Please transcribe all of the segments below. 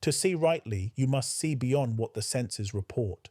To see rightly, you must see beyond what the senses report.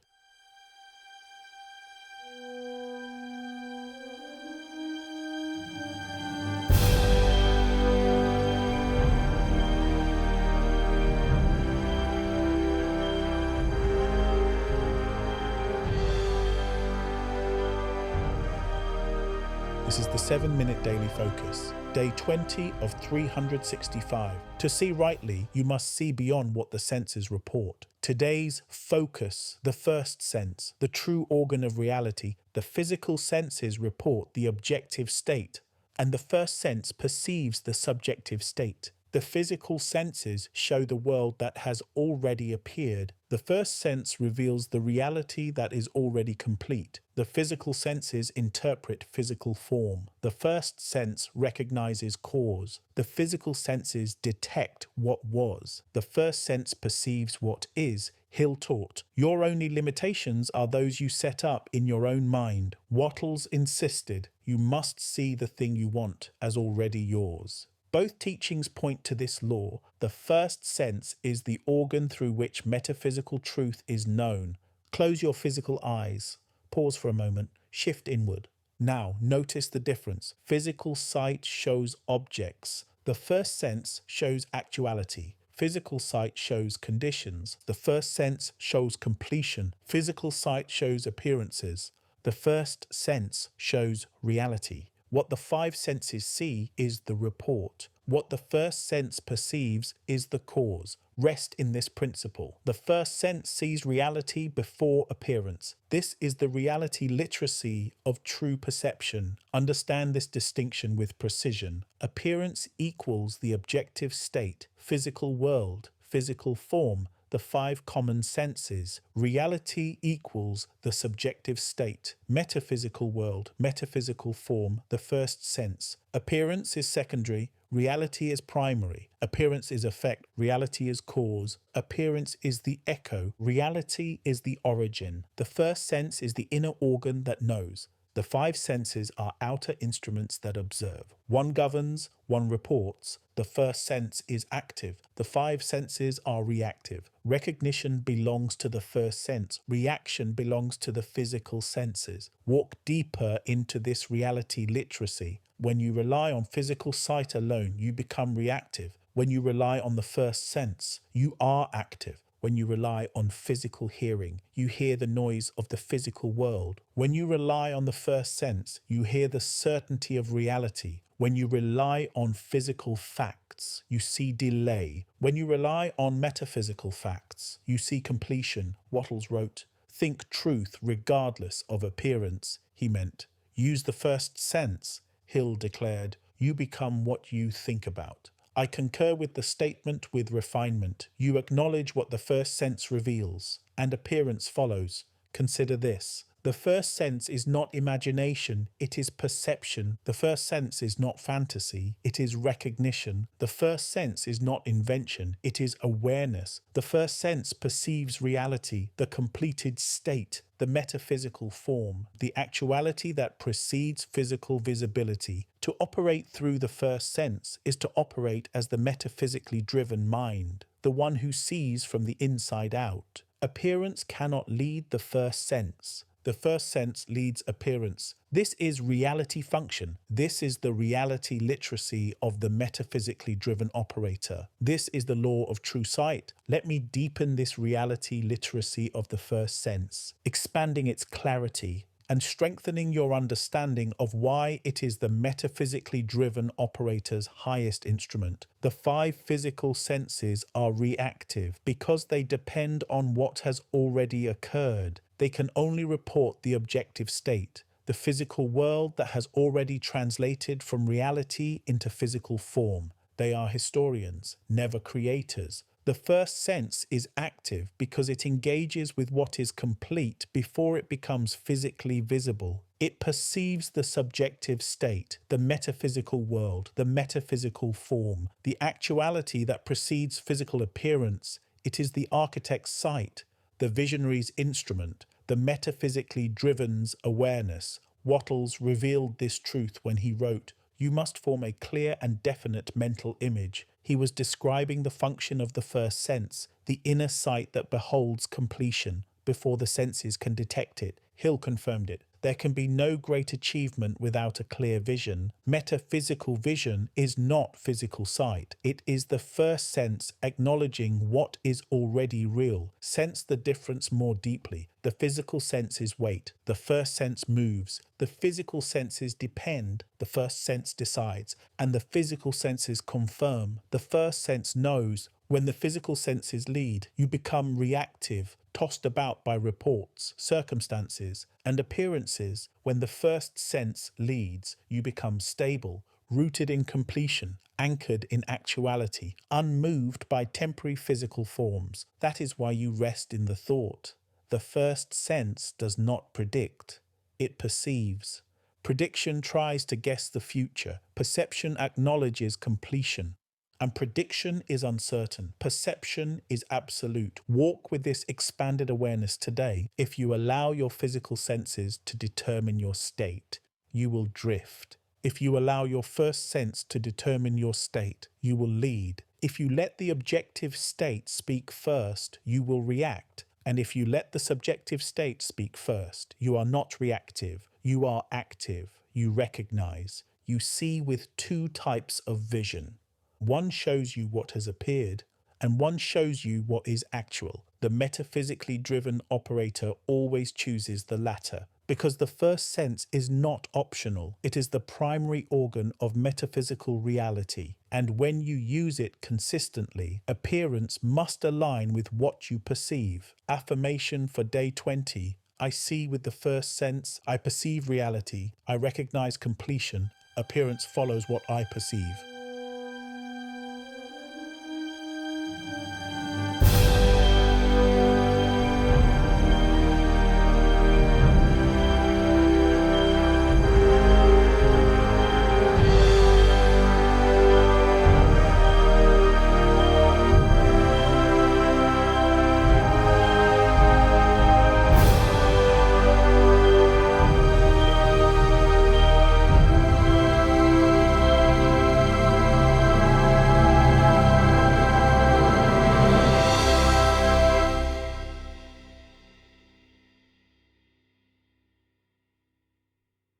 This is the 7-Minute Daily Focus, day 20 of 365. To see rightly, you must see beyond what the senses report. Today's focus, the first sense, the true organ of reality. The physical senses report the objective state, and the first sense perceives the subjective state. The physical senses show the world that has already appeared. The first sense reveals the reality that is already complete. The physical senses interpret physical form. The first sense recognizes cause. The physical senses detect what was. The first sense perceives what is. Hill taught, "Your only limitations are those you set up in your own mind." Wattles insisted, "You must see the thing you want as already yours." Both teachings point to this law. The first sense is the organ through which metaphysical truth is known. Close your physical eyes. Pause for a moment. Shift inward. Now, notice the difference. Physical sight shows objects. The first sense shows actuality. Physical sight shows conditions. The first sense shows completion. Physical sight shows appearances. The first sense shows reality. What the five senses see is the report. What the first sense perceives is the cause. Rest in this principle. The first sense sees reality before appearance. This is the reality literacy of true perception. Understand this distinction with precision. Appearance equals the objective state, physical world, physical form, the five common senses. Reality equals the subjective state, metaphysical world, metaphysical form, the first sense. Appearance is secondary, reality is primary. Appearance is effect, reality is cause. Appearance is the echo, reality is the origin. The first sense is the inner organ that knows. The five senses are outer instruments that observe. One governs, one reports. The first sense is active. The five senses are reactive. Recognition belongs to the first sense. Reaction belongs to the physical senses. Walk deeper into this reality literacy. When you rely on physical sight alone, you become reactive. When you rely on the first sense, you are active. When you rely on physical hearing, you hear the noise of the physical world. When you rely on the first sense, you hear the certainty of reality. When you rely on physical facts, you see delay. When you rely on metaphysical facts, you see completion. Wattles wrote, "Think truth regardless of appearance," he meant. Use the first sense, Hill declared. You become what you think about. I concur with the statement with refinement. You acknowledge what the first sense reveals, and appearance follows. Consider this. The first sense is not imagination, it is perception. The first sense is not fantasy, it is recognition. The first sense is not invention, it is awareness. The first sense perceives reality, the completed state, the metaphysical form, the actuality that precedes physical visibility. To operate through the first sense is to operate as the metaphysically driven mind, the one who sees from the inside out. Appearance cannot lead the first sense. The first sense leads appearance. This is reality function. This is the reality literacy of the metaphysically driven operator. This is the law of true sight. Let me deepen this reality literacy of the first sense, expanding its clarity and strengthening your understanding of why it is the metaphysically driven operator's highest instrument. The five physical senses are reactive because they depend on what has already occurred. They can only report the objective state, the physical world that has already translated from reality into physical form. They are historians, never creators. The first sense is active because it engages with what is complete before it becomes physically visible. It perceives the subjective state, the metaphysical world, the metaphysical form, the actuality that precedes physical appearance. It is the architect's sight, the visionary's instrument, the metaphysically driven's awareness. Wattles revealed this truth when he wrote, You must form a clear and definite mental image. He was describing the function of the first sense, the inner sight that beholds completion before the senses can detect it. Hill confirmed it. There can be no great achievement without a clear vision. Metaphysical vision is not physical sight. It is the first sense acknowledging what is already real. Sense the difference more deeply. The physical senses wait. The first sense moves. The physical senses depend. The first sense decides. And the physical senses confirm. The first sense knows. When the physical senses lead, you become reactive, tossed about by reports, circumstances, and appearances. When the first sense leads, you become stable, rooted in completion, anchored in actuality, unmoved by temporary physical forms. That is why you rest in the thought. The first sense does not predict, it perceives. Prediction tries to guess the future. Perception acknowledges completion. And prediction is uncertain. Perception is absolute. Walk with this expanded awareness today. If you allow your physical senses to determine your state, you will drift. If you allow your first sense to determine your state, you will lead. If you let the objective state speak first, you will react. And if you let the subjective state speak first, you are not reactive. You are active. You recognize. You see with two types of vision. One shows you what has appeared, and one shows you what is actual. The metaphysically driven operator always chooses the latter, because the first sense is not optional. It is the primary organ of metaphysical reality, and when you use it consistently, appearance must align with what you perceive. Affirmation for day 20. I see with the first sense, I perceive reality, I recognize completion, appearance follows what I perceive.